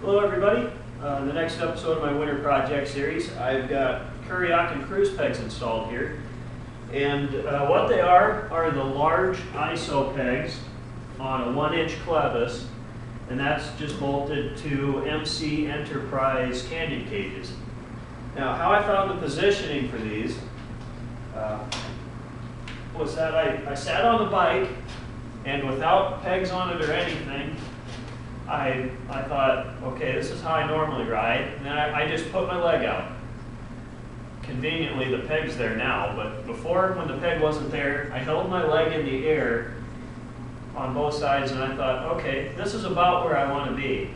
Hello everybody. The next episode of my winter project series, I've got Kuriakin cruise pegs installed here. And what they are the large ISO pegs on a 1-inch clevis, and that's just bolted to MC Enterprise canyon cages. Now, how I found the positioning for these was that I sat on the bike, and without pegs on it or anything, I thought, okay, this is how I normally ride, and then I just put my leg out. Conveniently, the peg's there now, but before, when the peg wasn't there, I held my leg in the air on both sides, and I thought, okay, this is about where I want to be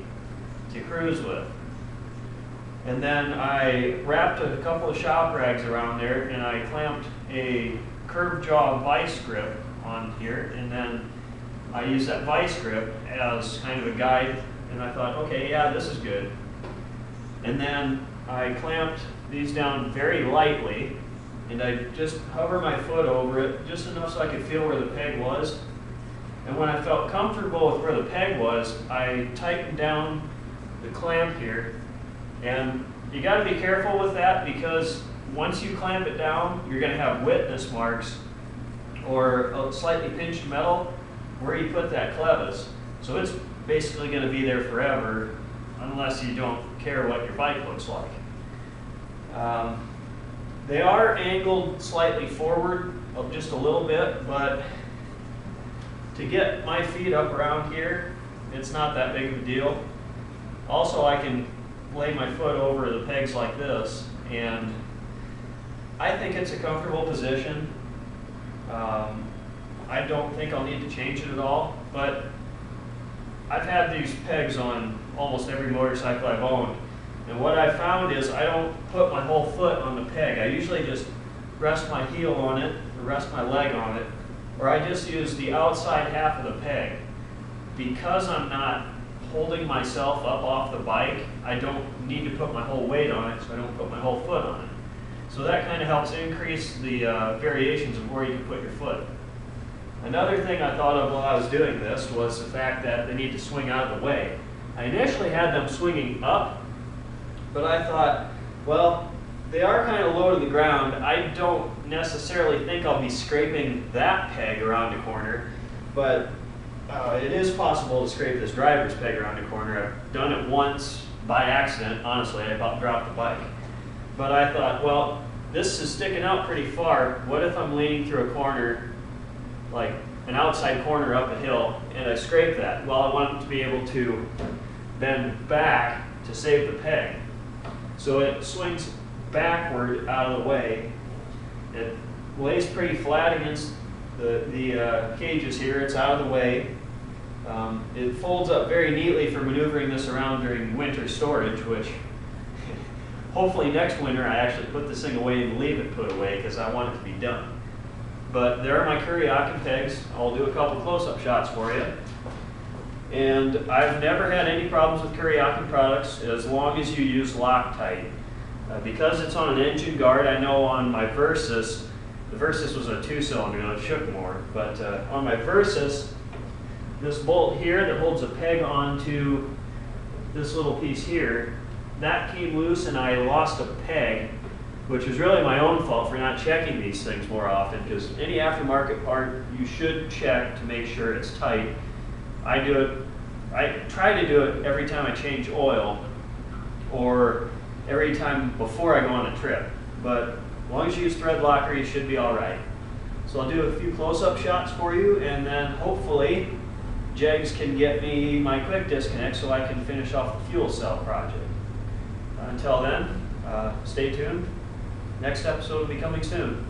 to cruise with. And then I wrapped a couple of shop rags around there, and I clamped a curved jaw vice grip on here, and then I used that vice grip as kind of a guide, and I thought, okay, yeah, this is good. And then I clamped these down very lightly, and I just hover my foot over it just enough so I could feel where the peg was. And when I felt comfortable with where the peg was, I tightened down the clamp here. And you got to be careful with that, because once you clamp it down, you're going to have witness marks or a slightly pinched metal where you put that clevis. So it's basically going to be there forever unless you don't care what your bike looks like. They are angled slightly forward just a little bit, but to get my feet up around here, it's not that big of a deal. Also, I can lay my foot over the pegs like this, and I think it's a comfortable position. I don't think I'll need to change it at all, but I've had these pegs on almost every motorcycle I've owned, and what I found is I don't put my whole foot on the peg. I usually just rest my heel on it, or rest my leg on it, or I just use the outside half of the peg. Because I'm not holding myself up off the bike, I don't need to put my whole weight on it, so I don't put my whole foot on it. So that kind of helps increase the variations of where you can put your foot. Another thing I thought of while I was doing this was the fact that they need to swing out of the way. I initially had them swinging up, but I thought, well, they are kind of low to the ground. I don't necessarily think I'll be scraping that peg around the corner, but it is possible to scrape this driver's peg around the corner. I've done it once by accident. Honestly, I about dropped the bike. But I thought, well, this is sticking out pretty far. What if I'm leaning through a corner, like an outside corner up a hill, and I scrape that? Well, I want to be able to bend back to save the peg. So it swings backward out of the way. It lays pretty flat against the cages here. It's out of the way. It folds up very neatly for maneuvering this around during winter storage, which hopefully next winter I actually put this thing away and leave it put away, because I want it to be done. But there are my Kuriakin pegs. I'll do a couple close-up shots for you. And I've never had any problems with Kuriakin products as long as you use Loctite. Because it's on an engine guard, I know on my Versus, the Versus was a 2-cylinder, and it shook more, but on my Versus, this bolt here that holds a peg onto this little piece here, that came loose and I lost a peg, which was really my own fault for not checking these things more often, because any aftermarket part you should check to make sure it's tight. I try to do it every time I change oil or every time before I go on a trip, but as long as you use thread locker, you should be all right. So I'll do a few close-up shots for you, and then hopefully Jegs can get me my quick disconnect so I can finish off the fuel cell project. Until then, stay tuned. Next episode will be coming soon.